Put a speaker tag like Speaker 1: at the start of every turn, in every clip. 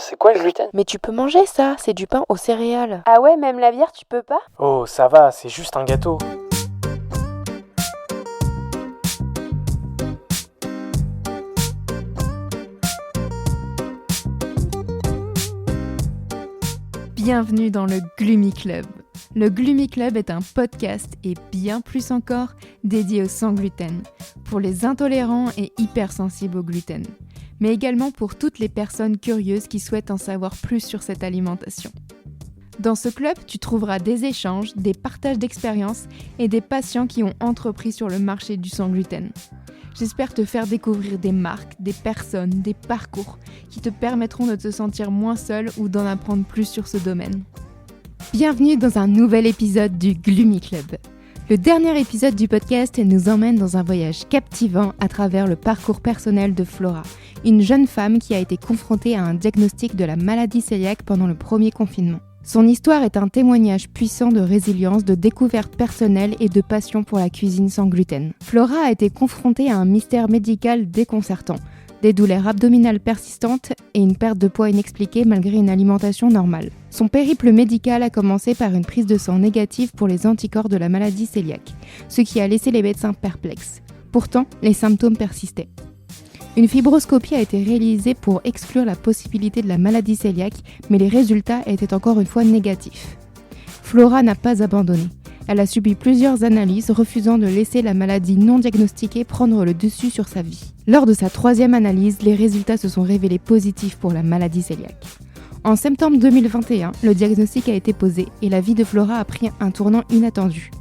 Speaker 1: C'est quoi le gluten?
Speaker 2: Mais tu peux manger ça, c'est du pain aux céréales.
Speaker 3: Ah ouais, même la bière, tu peux pas?
Speaker 1: Oh, ça va, c'est juste un gâteau.
Speaker 4: Bienvenue dans le Gloomy Club. Le Gloomy Club est un podcast et bien plus encore dédié au sans gluten, pour les intolérants et hypersensibles au gluten, mais également pour toutes les personnes curieuses qui souhaitent en savoir plus sur cette alimentation. Dans ce club, tu trouveras des échanges, des partages d'expériences et des patients qui ont entrepris sur le marché du sans gluten. J'espère te faire découvrir des marques, des personnes, des parcours qui te permettront de te sentir moins seul ou d'en apprendre plus sur ce domaine. Bienvenue dans un nouvel épisode du Gloomy Club. Le dernier épisode du podcast nous emmène dans un voyage captivant à travers le parcours personnel de Flora, une jeune femme qui a été confrontée à un diagnostic de la maladie cœliaque pendant le premier confinement. Son histoire est un témoignage puissant de résilience, de découverte personnelle et de passion pour la cuisine sans gluten. Flora a été confrontée à un mystère médical déconcertant, des douleurs abdominales persistantes et une perte de poids inexpliquée malgré une alimentation normale. Son périple médical a commencé par une prise de sang négative pour les anticorps de la maladie cœliaque, ce qui a laissé les médecins perplexes. Pourtant, les symptômes persistaient. Une fibroscopie a été réalisée pour exclure la possibilité de la maladie cœliaque, mais les résultats étaient encore une fois négatifs. Flora n'a pas abandonné. Elle a subi plusieurs analyses, refusant de laisser la maladie non diagnostiquée prendre le dessus sur sa vie. Lors de sa 3e analyse, les résultats se sont révélés positifs pour la maladie cœliaque. En septembre 2021, le diagnostic a été posé et la vie de Flora a pris un tournant inattendu.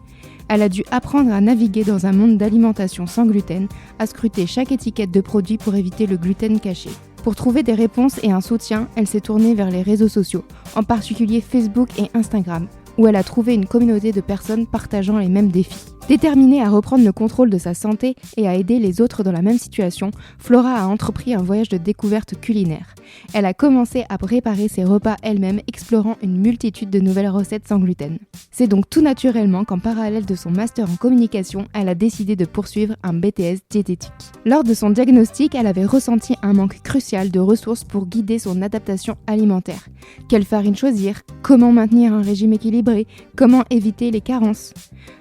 Speaker 4: Elle a dû apprendre à naviguer dans un monde d'alimentation sans gluten, à scruter chaque étiquette de produit pour éviter le gluten caché. Pour trouver des réponses et un soutien, elle s'est tournée vers les réseaux sociaux, en particulier Facebook et Instagram, où elle a trouvé une communauté de personnes partageant les mêmes défis. Déterminée à reprendre le contrôle de sa santé et à aider les autres dans la même situation, Flora a entrepris un voyage de découverte culinaire. Elle a commencé à préparer ses repas elle-même, explorant une multitude de nouvelles recettes sans gluten. C'est donc tout naturellement qu'en parallèle de son master en communication, elle a décidé de poursuivre un BTS diététique. Lors de son diagnostic, elle avait ressenti un manque crucial de ressources pour guider son adaptation alimentaire. Quelle farine choisir? Comment maintenir un régime équilibré? Comment éviter les carences?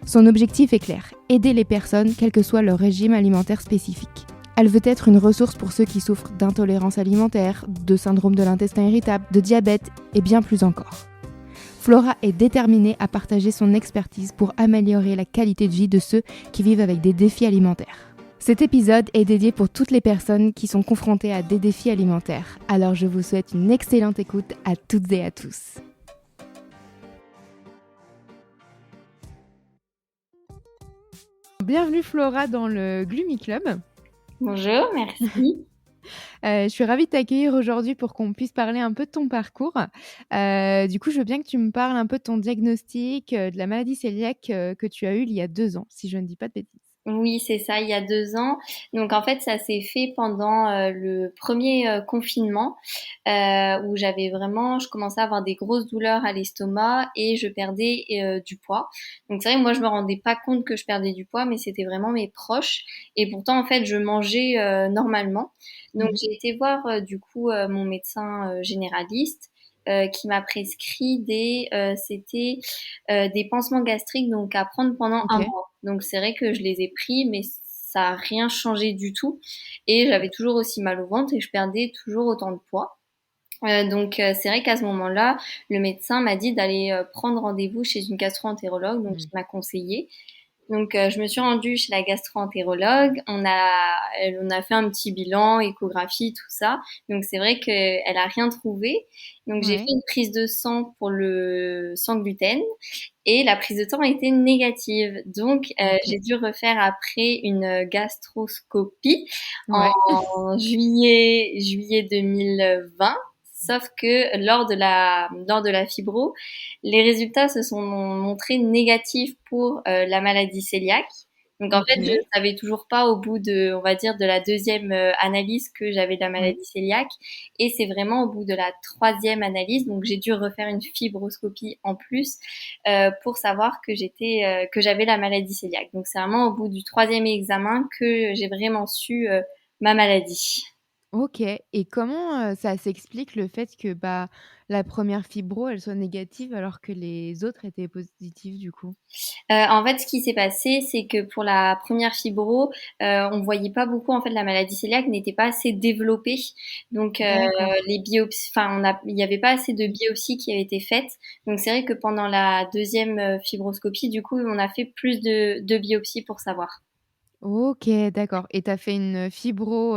Speaker 4: Son objectif est clair, aider les personnes quel que soit leur régime alimentaire spécifique. Elle veut être une ressource pour ceux qui souffrent d'intolérance alimentaire, de syndrome de l'intestin irritable, de diabète et bien plus encore. Flora est déterminée à partager son expertise pour améliorer la qualité de vie de ceux qui vivent avec des défis alimentaires. Cet épisode est dédié pour toutes les personnes qui sont confrontées à des défis alimentaires. Alors je vous souhaite une excellente écoute à toutes et à tous. Bienvenue Flora dans le Gloomy Club.
Speaker 5: Bonjour, merci.
Speaker 4: Je suis ravie de t'accueillir aujourd'hui pour qu'on puisse parler un peu de ton parcours. Du coup, je veux bien que tu me parles un peu de ton diagnostic, de la maladie cœliaque que tu as eue il y a 2 ans, si je ne dis pas de bêtises.
Speaker 5: Oui, c'est ça, il y a 2 ans. Donc en fait, ça s'est fait pendant le premier confinement où je commençais à avoir des grosses douleurs à l'estomac et je perdais du poids. Donc c'est vrai que moi, je me rendais pas compte que je perdais du poids, mais c'était vraiment mes proches. Et pourtant, en fait, je mangeais normalement. Donc j'ai été voir du coup mon médecin généraliste qui m'a prescrit des pansements gastriques donc à prendre pendant un
Speaker 4: Ok.
Speaker 5: mois. Donc c'est vrai que je les ai pris, mais ça a rien changé du tout. Et j'avais toujours aussi mal au ventre et je perdais toujours autant de poids. Donc c'est vrai qu'à ce moment-là, le médecin m'a dit d'aller prendre rendez-vous chez une gastro-entérologue, donc il m'a conseillé. Donc je me suis rendue chez la gastro-entérologue, on a fait un petit bilan, échographie, tout ça. Donc c'est vrai qu'elle a rien trouvé. Donc j'ai fait
Speaker 4: Ouais.
Speaker 5: une prise de sang pour le sans gluten et la prise de sang a été négative. Donc
Speaker 4: Ok.
Speaker 5: j'ai dû refaire après une gastroscopie
Speaker 4: Ouais.
Speaker 5: en juillet 2020. Sauf que lors de la fibro, les résultats se sont montrés négatifs pour la maladie cœliaque. Donc en fait, je
Speaker 4: Ok.
Speaker 5: savais toujours pas au bout de, on va dire, de la 2e analyse que j'avais de la
Speaker 4: Ouais.
Speaker 5: maladie cœliaque. Et c'est vraiment au bout de la 3e analyse, donc j'ai dû refaire une fibroscopie en plus pour savoir que j'avais la maladie cœliaque. Donc c'est vraiment au bout du 3e examen que j'ai vraiment su ma maladie.
Speaker 4: OK, et comment, ça s'explique le fait que, la première fibro, elle soit négative alors que les autres étaient positives du coup?
Speaker 5: En fait, ce qui s'est passé, c'est que pour la première fibro, on voyait pas beaucoup en fait la maladie cœliaque n'était pas assez développée. Donc
Speaker 4: D'accord.
Speaker 5: les biopsies enfin il y avait pas assez de biopsies qui avaient été faites. Donc c'est vrai que pendant la deuxième fibroscopie, du coup, on a fait plus de biopsies pour savoir.
Speaker 4: OK, d'accord, et tu as fait une fibro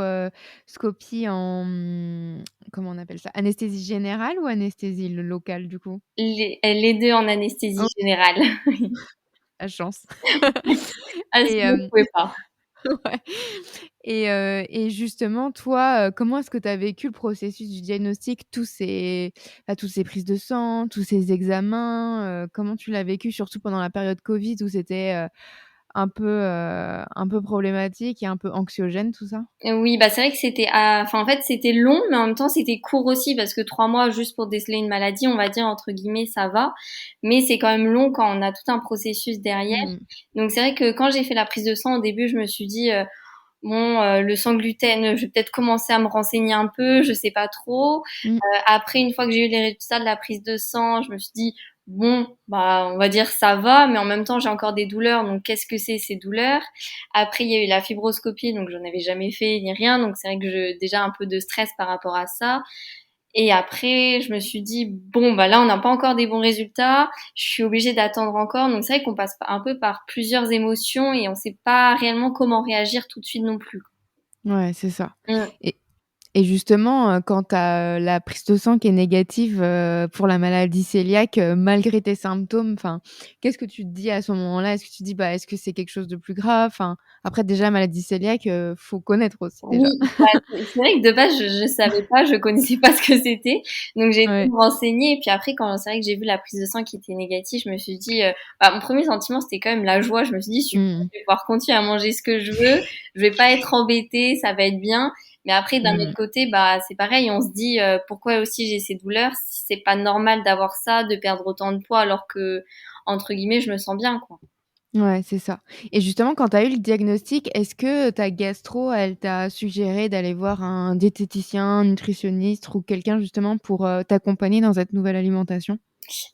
Speaker 4: scopie en, comment on appelle ça? Anesthésie générale ou anesthésie locale du coup?
Speaker 5: Les 2 en anesthésie
Speaker 4: Oh,
Speaker 5: générale.
Speaker 4: la chance.
Speaker 5: Ah
Speaker 4: Et
Speaker 5: sinon je pouvais pas.
Speaker 4: ouais, et justement toi, comment est-ce que tu as vécu le processus du diagnostic? Toutes ces prises de sang, tous ces examens, comment tu l'as vécu? Surtout pendant la période covid où c'était, un peu problématique et un peu anxiogène tout ça?
Speaker 5: Oui, bah, c'est vrai que c'était en fait, c'était long, mais en même temps, c'était court aussi parce que 3 mois juste pour déceler une maladie, on va dire entre guillemets, ça va. Mais c'est quand même long quand on a tout un processus derrière.
Speaker 4: Mmh.
Speaker 5: Donc c'est vrai que quand j'ai fait la prise de sang au début, je me suis dit, bon, le sang gluten, je vais peut-être commencer à me renseigner un peu, je sais pas trop.
Speaker 4: Mmh.
Speaker 5: Après, une fois que j'ai eu les résultats de la prise de sang, je me suis dit, bon, bah, on va dire ça va, mais en même temps, j'ai encore des douleurs, donc qu'est-ce que c'est ces douleurs? Après, il y a eu la fibroscopie, donc j'en avais jamais fait ni rien, donc c'est vrai que déjà un peu de stress par rapport à ça. Et après, je me suis dit, bon, bah là, on n'a pas encore des bons résultats, je suis obligée d'attendre encore, donc c'est vrai qu'on passe un peu par plusieurs émotions et on sait pas réellement comment réagir tout de suite non plus.
Speaker 4: Ouais, c'est ça,
Speaker 5: Mm.
Speaker 4: et justement, quand tu as, la prise de sang qui est négative, pour la maladie cœliaque, malgré tes symptômes, enfin, qu'est-ce que tu te dis à ce moment-là? Est-ce que tu te dis: «Est-ce que c'est quelque chose de plus grave?» Enfin, après déjà maladie cœliaque, faut connaître aussi
Speaker 5: Oui,
Speaker 4: déjà.
Speaker 5: bah, c'est vrai que de base, je savais pas, je connaissais pas ce que c'était. Donc j'ai été
Speaker 4: Ouais.
Speaker 5: me renseigner et puis après quand c'est vrai que j'ai vu la prise de sang qui était négative, je me suis dit, bah, mon premier sentiment, c'était quand même la joie. Je me suis dit: «Super,
Speaker 4: Mmh
Speaker 5: je vais pouvoir continuer à manger ce que je veux, je vais pas être embêtée, ça va être bien». Mais après d'un autre
Speaker 4: mh.
Speaker 5: côté, bah, c'est pareil, on se dit, «Pourquoi aussi j'ai ces douleurs? Si c'est pas normal d'avoir ça, de perdre autant de poids alors que, entre guillemets, je me sens bien, quoi».
Speaker 4: Ouais, c'est ça, et justement quand tu as eu le diagnostic, est-ce que ta gastro, elle t'a suggéré d'aller voir un diététicien, un nutritionniste ou quelqu'un justement pour, t'accompagner dans cette nouvelle alimentation?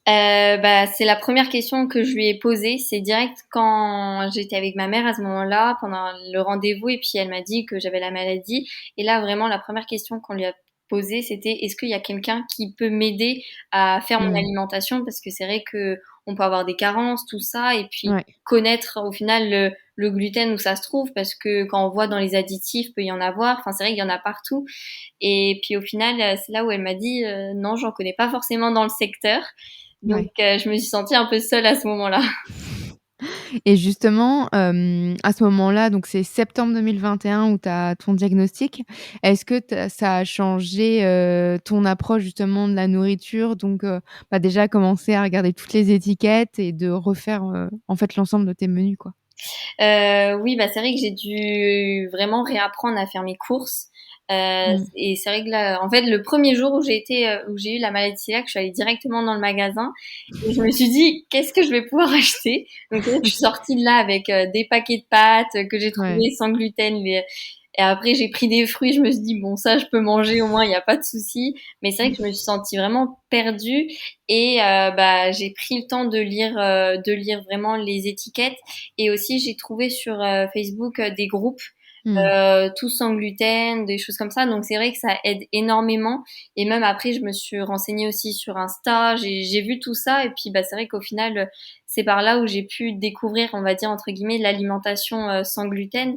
Speaker 5: Bah, c'est la première question que je lui ai posée. C'est direct quand j'étais avec ma mère à ce moment-là, pendant le rendez-vous, et puis elle m'a dit que j'avais la maladie. Et là, vraiment, la première question qu'on lui a posée, c'était: est-ce qu'il y a quelqu'un qui peut m'aider à faire mon
Speaker 4: Mmh.
Speaker 5: alimentation? Parce que c'est vrai que on peut avoir des carences, tout ça, et puis
Speaker 4: Ouais.
Speaker 5: connaître au final le gluten où ça se trouve, parce que quand on voit dans les additifs, peut y en avoir. Enfin, c'est vrai qu'il y en a partout. Et puis au final, c'est là où elle m'a dit: «Non, j'en connais pas forcément dans le secteur». Donc
Speaker 4: Ouais.
Speaker 5: je me suis sentie un peu seule à ce moment-là.
Speaker 4: Et justement, à ce moment-là, donc c'est septembre 2021 où tu as ton diagnostic. Est-ce que ça a changé, ton approche justement de la nourriture? Donc, déjà commencer à regarder toutes les étiquettes et de refaire, en fait, l'ensemble de tes menus, quoi?
Speaker 5: Oui, bah, c'est vrai que j'ai dû vraiment réapprendre à faire mes courses.
Speaker 4: Mmh.
Speaker 5: Et c'est vrai que là, en fait, le premier jour où j'ai eu la maladie cœliaque, je suis allée directement dans le magasin et je me suis dit: «Qu'est-ce que je vais pouvoir acheter?» Donc c'est vrai que je suis sortie de là avec, des paquets de pâtes, que j'ai
Speaker 4: Ouais.
Speaker 5: trouvés sans gluten, et après j'ai pris des fruits, je me suis dit: «Bon, ça je peux manger au moins, il y a pas de souci». Mais c'est vrai que je me suis sentie vraiment perdue et bah, j'ai pris le temps de lire vraiment les étiquettes, et aussi j'ai trouvé sur, Facebook, des groupes,
Speaker 4: Mmh.
Speaker 5: tous sans gluten, des choses comme ça. Donc c'est vrai que ça aide énormément, et même après je me suis renseignée aussi sur Insta, j'ai vu tout ça, et puis, bah, c'est vrai qu'au final, c'est par là où j'ai pu découvrir, on va dire, entre guillemets, «l'alimentation, sans gluten».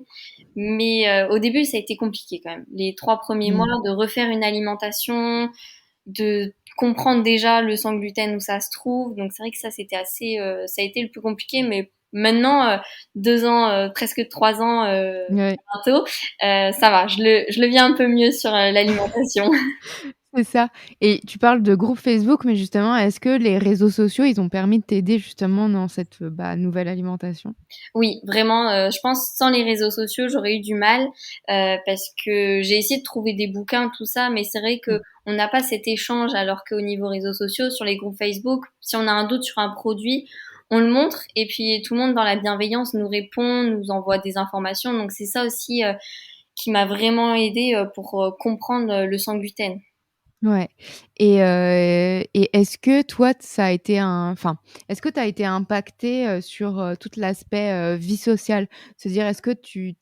Speaker 5: Mais au début, ça a été compliqué quand même. Les 3 premiers mois,
Speaker 4: Mmh.
Speaker 5: de refaire une alimentation, de comprendre déjà le sans gluten où ça se trouve. Donc c'est vrai que ça, c'était assez, ça a été le plus compliqué. Mais maintenant, 2 ans, presque 3 ans,
Speaker 4: Ouais.
Speaker 5: bientôt, ça va. Je le vis un peu mieux sur, l'alimentation.
Speaker 4: C'est ça, et tu parles de groupe Facebook, mais justement, est-ce que les réseaux sociaux, ils ont permis de t'aider justement dans cette, nouvelle alimentation?
Speaker 5: Oui, vraiment, je pense sans les réseaux sociaux, j'aurais eu du mal, parce que j'ai essayé de trouver des bouquins, tout ça, mais c'est vrai
Speaker 4: Mmh.
Speaker 5: qu'on n'a pas cet échange, alors qu'au niveau réseaux sociaux, sur les groupes Facebook, si on a un doute sur un produit, on le montre et puis tout le monde dans la bienveillance nous répond, nous envoie des informations. Donc c'est ça aussi, qui m'a vraiment aidée pour comprendre le sans gluten.
Speaker 4: Ouais. Et est-ce que toi, est-ce que tu as été impactée sur tout l'aspect vie sociale? C'est-à-dire, est-ce que tu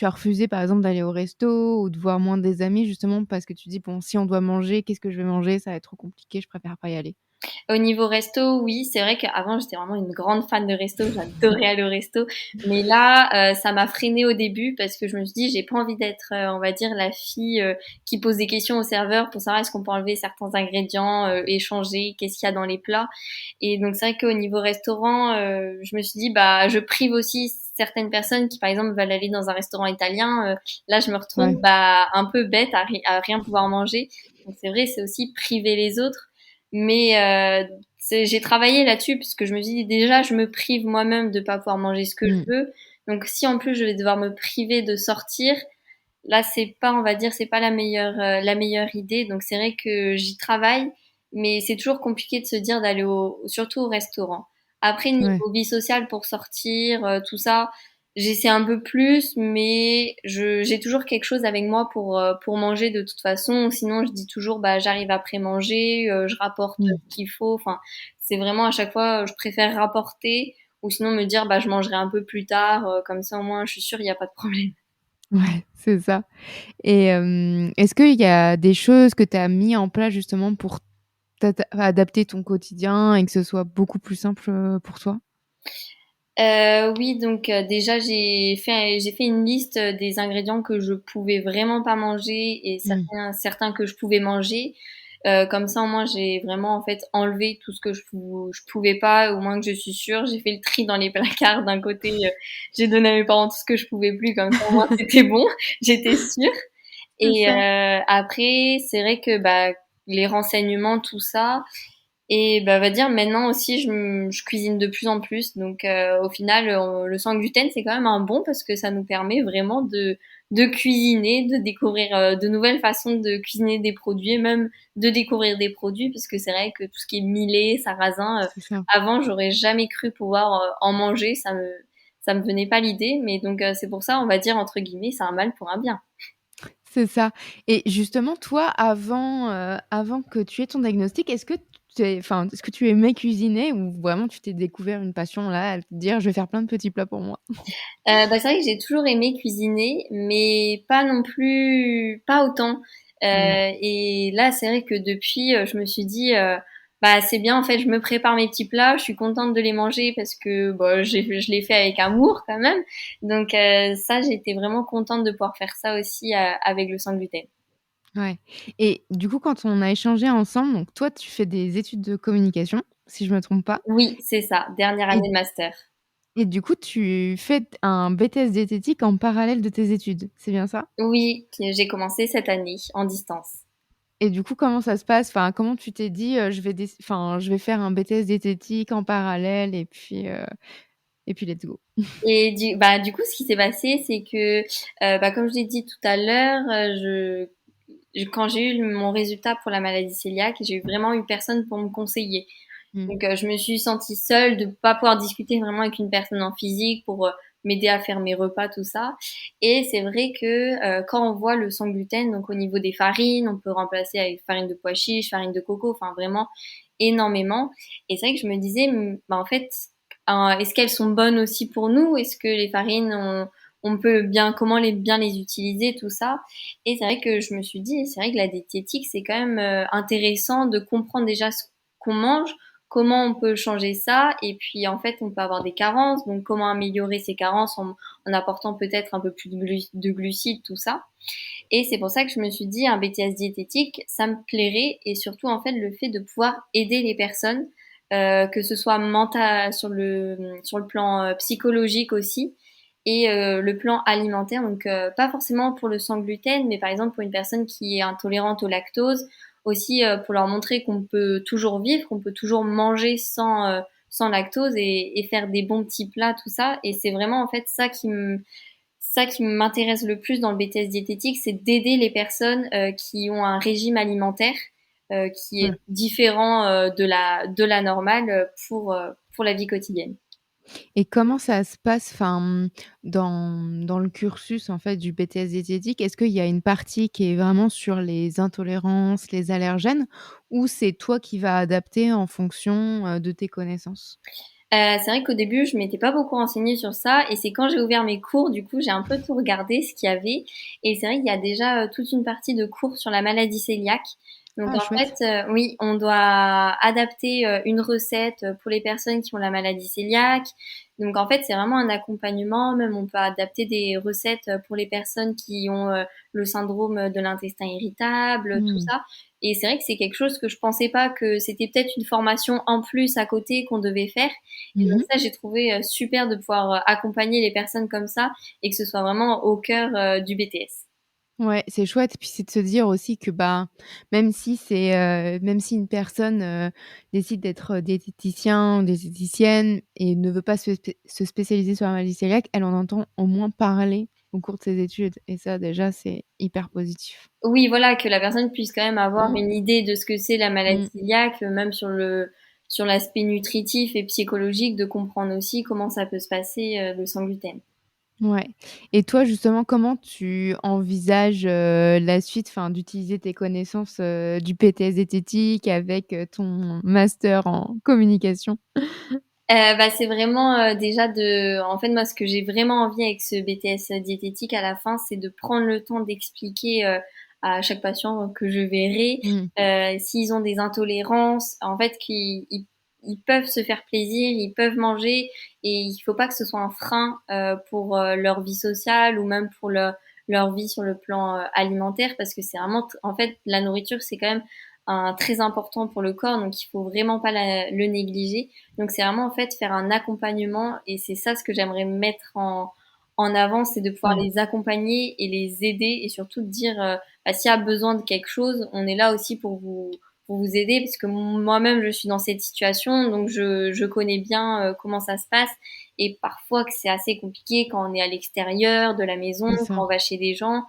Speaker 4: as refusé, par exemple, d'aller au resto ou de voir moins des amis, justement, parce que tu dis, bon, si on doit manger, qu'est-ce que je vais manger? Ça va être trop compliqué, je préfère pas y aller.
Speaker 5: Au niveau resto, oui, c'est vrai qu'avant, j'étais vraiment une grande fan de resto. J'adorais aller au resto. Mais là, ça m'a freinée au début parce que je me suis dit, j'ai pas envie d'être, on va dire, la fille qui pose des questions au serveur pour savoir est-ce qu'on peut enlever certains ingrédients, échanger, qu'est-ce qu'il y a dans les plats. Et donc, c'est vrai qu'au niveau restaurant, je me suis dit, bah, je prive aussi certaines personnes qui, par exemple, veulent aller dans un restaurant italien. Là, je me retrouve,
Speaker 4: Ouais.
Speaker 5: bah, un peu bête à rien pouvoir manger. Donc, c'est vrai, c'est aussi priver les autres. Mais j'ai travaillé là-dessus parce que je me suis dit déjà je me prive moi-même de pas pouvoir manger ce que je
Speaker 4: Mmh.
Speaker 5: veux. Donc si en plus je vais devoir me priver de sortir, là c'est pas on va dire c'est pas la meilleure idée. Donc c'est vrai que j'y travaille, mais c'est toujours compliqué de se dire d'aller surtout au restaurant. Après
Speaker 4: Ouais.
Speaker 5: niveau vie sociale pour sortir tout ça, j'essaie un peu plus, mais j'ai toujours quelque chose avec moi pour manger de toute façon. Sinon, je dis toujours, bah, j'arrive après manger, je rapporte
Speaker 4: Mmh.
Speaker 5: ce qu'il faut. Enfin, c'est vraiment à chaque fois, je préfère rapporter ou sinon me dire, bah, je mangerai un peu plus tard. Comme ça, au moins, je suis sûre, il n'y a pas de problème.
Speaker 4: Ouais, c'est ça. Et est-ce qu'il y a des choses que tu as mis en place, justement, pour adapter ton quotidien et que ce soit beaucoup plus simple, pour toi?
Speaker 5: Oui, donc déjà j'ai fait une liste des ingrédients que je pouvais vraiment pas manger et
Speaker 4: Mmh.
Speaker 5: certains que je pouvais manger. Comme ça, au moins, j'ai vraiment en fait enlevé tout ce que je pouvais pas, au moins que je suis sûre. J'ai fait le tri dans les placards. D'un côté, j'ai donné à mes parents tout ce que je pouvais plus, comme ça, au moins, c'était bon. J'étais sûre.
Speaker 4: C'est
Speaker 5: Et
Speaker 4: ça.
Speaker 5: après, c'est vrai que bah les renseignements, tout ça. Et bah, va dire maintenant aussi je cuisine de plus en plus donc au final le sans gluten c'est quand même un bon parce que ça nous permet vraiment de cuisiner, de découvrir de nouvelles façons de cuisiner des produits et même de découvrir des produits parce que c'est vrai que tout ce qui est millet, sarrasin
Speaker 4: C'est ça.
Speaker 5: avant j'aurais jamais cru pouvoir en manger, ça me venait pas l'idée mais donc c'est pour ça on va dire entre guillemets c'est un mal pour un bien.
Speaker 4: C'est ça. Et justement, toi, avant que tu aies ton diagnostic, est-ce que tu aimais cuisiner ou vraiment tu t'es découvert une passion là, à te dire: «Je vais faire plein de petits plats pour moi»?
Speaker 5: Bah, c'est vrai que j'ai toujours aimé cuisiner, mais pas non plus pas autant.
Speaker 4: Mmh.
Speaker 5: Et là, c'est vrai que depuis, je me suis dit, «Bah, c'est bien, en fait, je me prépare mes petits plats, je suis contente de les manger parce que, bah, je les fais avec amour quand même». Donc ça, j'étais vraiment contente de pouvoir faire ça aussi, avec le sans gluten.
Speaker 4: Ouais. Et du coup, quand on a échangé ensemble, donc toi, tu fais des études de communication, si je me trompe pas
Speaker 5: Oui, c'est ça, dernière
Speaker 4: et
Speaker 5: année de master.
Speaker 4: et du coup, tu fais un BTS diététique en parallèle de tes études, c'est bien ça?
Speaker 5: Oui, j'ai commencé cette année en distance.
Speaker 4: Et du coup, comment ça se passe? Enfin, comment tu t'es dit: je vais faire un BTS diététique en parallèle et puis let's go»?
Speaker 5: Et du coup, ce qui s'est passé, c'est que, bah, comme je l'ai dit tout à l'heure, quand j'ai eu mon résultat pour la maladie cœliaque, j'ai vraiment eu personne pour me conseiller.
Speaker 4: Mmh.
Speaker 5: Donc, je me suis sentie seule de pas pouvoir discuter vraiment avec une personne en physique pour m'aider à faire mes repas, tout ça. Et c'est vrai que quand on voit le sans gluten, donc au niveau des farines, on peut remplacer avec farine de pois chiches, farine de coco, enfin vraiment énormément. Et c'est vrai que je me disais, bah, en fait, est-ce qu'elles sont bonnes aussi pour nous? Est-ce que les farines, on peut bien, comment bien les utiliser, tout ça? Et c'est vrai que je me suis dit, c'est vrai que la diététique, c'est quand même intéressant de comprendre déjà ce qu'on mange, comment on peut changer ça, et puis en fait, on peut avoir des carences, donc comment améliorer ces carences en apportant peut-être un peu plus de glucides, tout ça. Et c'est pour ça que je me suis dit, un BTS diététique, ça me plairait, et surtout en fait le fait de pouvoir aider les personnes, que ce soit mental, sur le plan psychologique aussi, et le plan alimentaire, donc pas forcément pour le sans gluten, mais par exemple pour une personne qui est intolérante au lactose, aussi pour leur montrer qu'on peut toujours vivre, qu'on peut toujours manger sans lactose et faire des bons petits plats, tout ça. Et c'est vraiment en fait ça qui m'intéresse le plus dans le BTS diététique, c'est d'aider les personnes qui ont un régime alimentaire qui
Speaker 4: Ouais.
Speaker 5: est différent de la normale pour la vie quotidienne.
Speaker 4: Et comment ça se passe, enfin, dans le cursus, en fait, du BTS diététique? Est-ce qu'il y a une partie qui est vraiment sur les intolérances, les allergènes ou c'est toi qui vas adapter en fonction, de tes connaissances?
Speaker 5: C'est vrai qu'au début, je m'étais pas beaucoup renseignée sur ça et c'est quand j'ai ouvert mes cours, du coup, j'ai un peu tout regardé ce qu'il y avait et c'est vrai qu'il y a déjà, toute une partie de cours sur la maladie cœliaque. Donc
Speaker 4: Ah
Speaker 5: en fait,
Speaker 4: chouette.
Speaker 5: oui, on doit adapter, une recette, pour les personnes qui ont la maladie cœliaque. Donc en fait, c'est vraiment un accompagnement, même on peut adapter des recettes, pour les personnes qui ont, le syndrome de l'intestin irritable, tout
Speaker 4: Mmh.
Speaker 5: ça. Et c'est vrai que c'est quelque chose que je pensais pas que c'était peut-être une formation en plus à côté qu'on devait faire. Et donc
Speaker 4: Mmh.
Speaker 5: ça, j'ai trouvé super de pouvoir accompagner les personnes comme ça et que ce soit vraiment au cœur du BTS.
Speaker 4: Ouais, c'est chouette et puis c'est de se dire aussi que, bah, même si une personne, décide d'être, diététicien ou diététicienne et ne veut pas se spécialiser sur la maladie cœliaque, elle en entend au moins parler au cours de ses études et ça déjà c'est hyper positif.
Speaker 5: Oui, voilà, que la personne puisse quand même avoir
Speaker 4: Mmh.
Speaker 5: une idée de ce que c'est la maladie
Speaker 4: Mmh.
Speaker 5: cœliaque, même sur l'aspect nutritif et psychologique, de comprendre aussi comment ça peut se passer le sans gluten.
Speaker 4: Ouais et toi justement, comment tu envisages, la suite, enfin d'utiliser tes connaissances, du BTS diététique avec, ton master en communication?
Speaker 5: Bah, c'est vraiment, déjà en fait, moi, ce que j'ai vraiment envie avec ce BTS diététique à la fin, c'est de prendre le temps d'expliquer, à chaque patient que je verrai,
Speaker 4: Mmh.
Speaker 5: s'ils ont des intolérances, en fait, ils peuvent se faire plaisir, ils peuvent manger et il faut pas que ce soit un frein, pour, leur vie sociale ou même pour leur vie sur le plan, alimentaire parce que c'est vraiment en fait, la nourriture, c'est quand même un très important pour le corps, donc il faut vraiment pas le négliger. Donc c'est vraiment en fait faire un accompagnement et c'est ça ce que j'aimerais mettre en avant, c'est de pouvoir
Speaker 4: Mmh.
Speaker 5: les accompagner et les aider et surtout de dire bah, s'il y a besoin de quelque chose, on est là aussi pour vous aider parce que moi-même je suis dans cette situation donc je connais bien comment ça se passe et parfois que c'est assez compliqué quand on est à l'extérieur de la maison,
Speaker 4: C'est ça.
Speaker 5: quand on va chez des gens,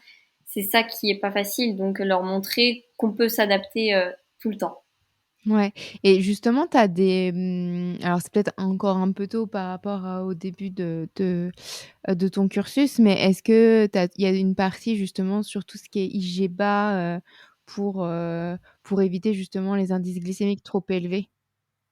Speaker 5: c'est ça qui est pas facile donc leur montrer qu'on peut s'adapter tout le temps.
Speaker 4: Ouais et justement, tu as des, alors c'est peut-être encore un peu tôt par rapport au début de ton cursus, mais est-ce que il y a une partie justement sur tout ce qui est IGBA, pour éviter justement les indices glycémiques trop élevés?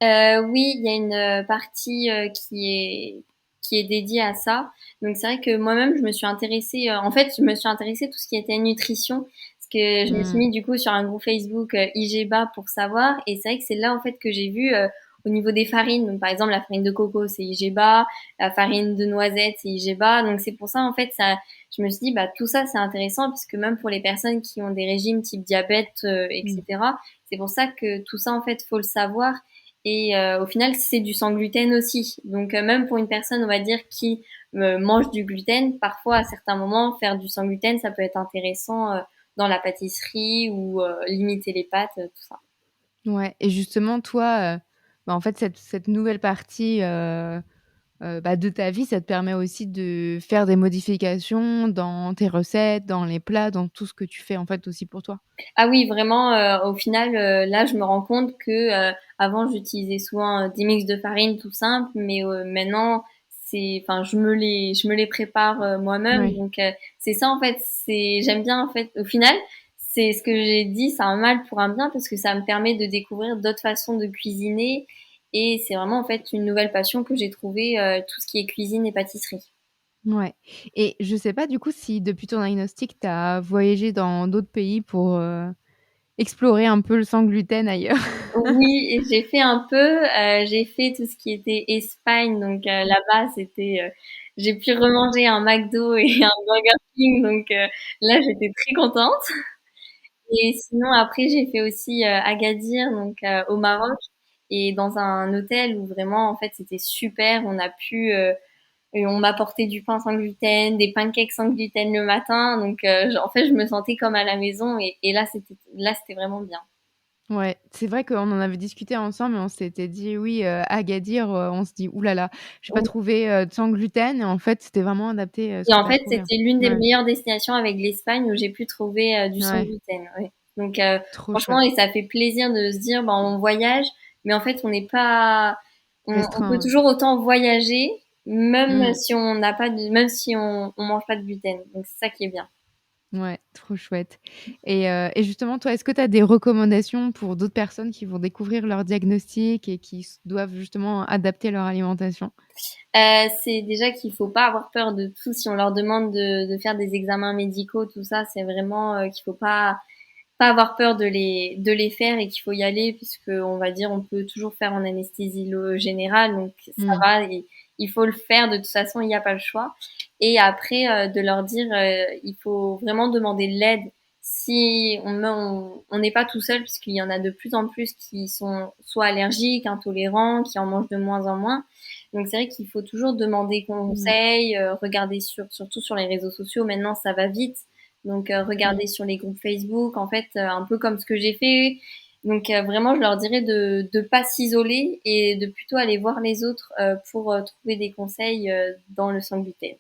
Speaker 5: Oui, il y a une partie qui est dédiée à ça. Donc c'est vrai que moi-même, je me suis intéressée. En fait, je me suis intéressée à tout ce qui était nutrition, parce que je me suis
Speaker 4: Mmh.
Speaker 5: mis du coup sur un groupe Facebook IGBA pour savoir. Et c'est vrai que c'est là en fait que j'ai vu au niveau des farines. Donc par exemple, la farine de coco, c'est IGBA, la farine de noisette, c'est IGBA. Donc c'est pour ça en fait ça. Je me suis dit bah tout ça c'est intéressant puisque même pour les personnes qui ont des régimes type diabète,
Speaker 4: Mmh.
Speaker 5: etc. C'est pour ça que tout ça en fait faut le savoir. Et au final, c'est du sans gluten aussi. Donc même pour une personne, on va dire, qui mange du gluten, parfois à certains moments, faire du sans gluten, ça peut être intéressant dans la pâtisserie ou limiter les pâtes, tout ça.
Speaker 4: Ouais et justement toi, bah, en fait cette nouvelle partie, bah, de ta vie, ça te permet aussi de faire des modifications dans tes recettes, dans les plats, dans tout ce que tu fais, en fait, aussi pour toi?
Speaker 5: Ah oui, vraiment, au final, là, je me rends compte que avant, j'utilisais souvent des mix de farine tout simple, mais maintenant, enfin, je me les prépare moi-même.
Speaker 4: Ouais.
Speaker 5: Donc, c'est ça en fait. J'aime bien en fait. Au final, c'est ce que j'ai dit, c'est un mal pour un bien parce que ça me permet de découvrir d'autres façons de cuisiner et c'est vraiment en fait une nouvelle passion que j'ai trouvée, tout ce qui est cuisine et pâtisserie.
Speaker 4: Ouais et je sais pas, du coup, si depuis ton diagnostic, tu as voyagé dans d'autres pays pour, explorer un peu le sans gluten ailleurs?
Speaker 5: Oui, et j'ai fait un peu, j'ai fait tout ce qui était Espagne, donc là-bas, j'ai pu remanger un McDo et un Burger King, donc là, j'étais très contente. Et sinon, après, j'ai fait aussi Agadir, donc au Maroc, et dans un hôtel où vraiment, en fait, c'était super. Et on m'apportait du pain sans gluten, des pancakes sans gluten le matin, donc en fait, je me sentais comme à la maison, et là, c'était vraiment bien.
Speaker 4: Ouais, c'est vrai qu'on en avait discuté ensemble et on s'était dit: «Oui, Agadir», on se dit: «Ouh là là, j'ai pas trouvé, de sans gluten» et en fait, c'était vraiment adapté, ce
Speaker 5: Et
Speaker 4: que
Speaker 5: en
Speaker 4: tu as
Speaker 5: fait,
Speaker 4: trouvé, hein.
Speaker 5: c'était l'une des
Speaker 4: Ouais,
Speaker 5: meilleures destinations avec l'Espagne où j'ai pu trouver du sans
Speaker 4: ouais,
Speaker 5: gluten, ouais. Donc
Speaker 4: trop
Speaker 5: franchement
Speaker 4: chouette.
Speaker 5: et ça fait plaisir de se dire: «Ben, on voyage, mais en fait, on n'est pas On
Speaker 4: Restreint,
Speaker 5: peut
Speaker 4: ouais.
Speaker 5: toujours autant voyager, même
Speaker 4: Mmh.
Speaker 5: si on n'a pas même si on mange pas de gluten. Donc c'est ça qui est bien.
Speaker 4: Ouais, trop chouette. Et justement, toi, est-ce que tu as des recommandations pour d'autres personnes qui vont découvrir leur diagnostic et qui doivent justement adapter leur alimentation?
Speaker 5: C'est déjà qu'il faut pas avoir peur de tout. Si on leur demande de faire des examens médicaux, tout ça, c'est vraiment qu'il faut pas avoir peur de les faire et qu'il faut y aller puisque on va dire on peut toujours faire en anesthésie générale, donc ça
Speaker 4: Mmh.
Speaker 5: va. Et il faut le faire de toute façon, il n'y a pas le choix. Et après de leur dire il faut vraiment demander de l'aide si on n'est pas tout seul, puisqu'il y en a de plus en plus qui sont soit allergiques, intolérants, qui en mangent de moins en moins. Donc c'est vrai qu'il faut toujours demander
Speaker 4: Mmh.
Speaker 5: conseil, regarder surtout sur les réseaux sociaux. Maintenant ça va vite. Donc
Speaker 4: Mmh.
Speaker 5: regarder sur les groupes Facebook, en fait, un peu comme ce que j'ai fait. Donc vraiment, je leur dirais de pas s'isoler et de plutôt aller voir les autres pour trouver des conseils dans le sans gluten.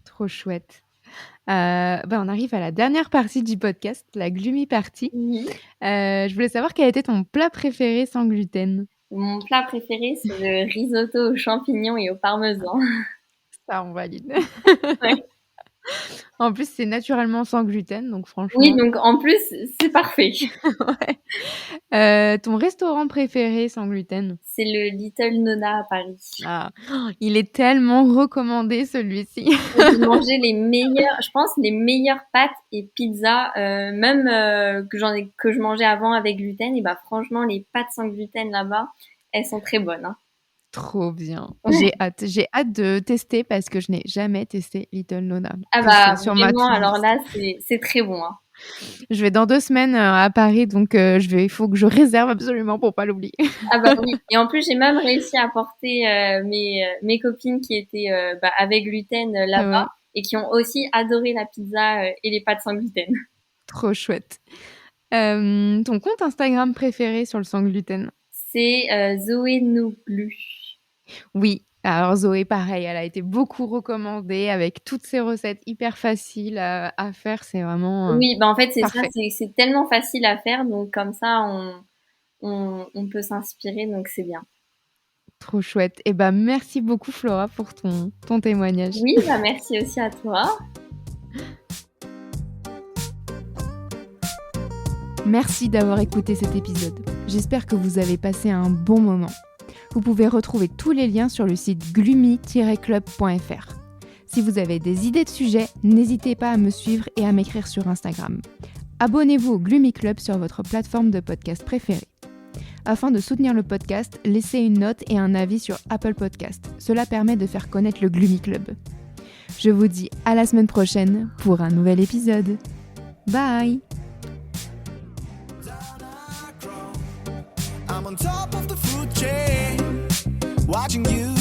Speaker 4: Trop chouette. On arrive à la dernière partie du podcast, la gloomy party.
Speaker 5: Mhm.
Speaker 4: Je voulais savoir quel était ton plat préféré sans gluten?
Speaker 5: Mon plat préféré, c'est le risotto aux champignons et au parmesan.
Speaker 4: Ça, on valide.
Speaker 5: Ouais.
Speaker 4: En plus, c'est naturellement sans gluten, donc
Speaker 5: Oui,
Speaker 4: franchement,
Speaker 5: donc en plus, c'est parfait.
Speaker 4: ouais. Ton restaurant préféré sans gluten?
Speaker 5: C'est le Little Nona à Paris.
Speaker 4: Ah, il est tellement recommandé celui-ci.
Speaker 5: J'ai mangé je pense, les meilleures pâtes et pizzas, même que je mangeais avant avec gluten. Et bah franchement, les pâtes sans gluten là-bas, elles sont très bonnes. Hein.
Speaker 4: Trop bien. J'ai hâte de tester parce que je n'ai jamais testé Little Nona.
Speaker 5: Ah
Speaker 4: Donc c'est
Speaker 5: bah
Speaker 4: sur ma
Speaker 5: vraiment,
Speaker 4: to-do
Speaker 5: alors
Speaker 4: list.
Speaker 5: là, c'est très bon. Hein.
Speaker 4: Je vais dans 2 semaines, à Paris, donc il faut que je réserve absolument pour pas l'oublier.
Speaker 5: Ah bah oui. Et en plus, j'ai même réussi à porter mes copines qui étaient avec gluten
Speaker 4: Ah
Speaker 5: là-bas
Speaker 4: ouais,
Speaker 5: et qui ont aussi adoré la pizza et les pâtes sans gluten.
Speaker 4: trop chouette. Ton compte Instagram préféré sur le sans gluten?
Speaker 5: C'est Zoé Nouglu.
Speaker 4: Oui, alors Zoé, pareil, elle a été beaucoup recommandée avec toutes ses recettes hyper faciles à faire, c'est vraiment,
Speaker 5: Oui, bah en fait, c'est ça,
Speaker 4: parfait.
Speaker 5: c'est tellement facile à faire, donc comme ça, on peut s'inspirer, donc c'est bien.
Speaker 4: Trop chouette. Et ben merci beaucoup Flora pour ton témoignage.
Speaker 5: Oui, bah merci aussi à toi.
Speaker 4: Merci d'avoir écouté cet épisode. J'espère que vous avez passé un bon moment. Vous pouvez retrouver tous les liens sur le site gloomy-club.fr. Si vous avez des idées de sujets, n'hésitez pas à me suivre et à m'écrire sur Instagram. Abonnez-vous au Gloomy Club sur votre plateforme de podcast préférée. Afin de soutenir le podcast, laissez une note et un avis sur Apple Podcast. Cela permet de faire connaître le Gloomy Club. Je vous dis à la semaine prochaine pour un nouvel épisode. Bye!
Speaker 3: I'm on top of the food chain, watching you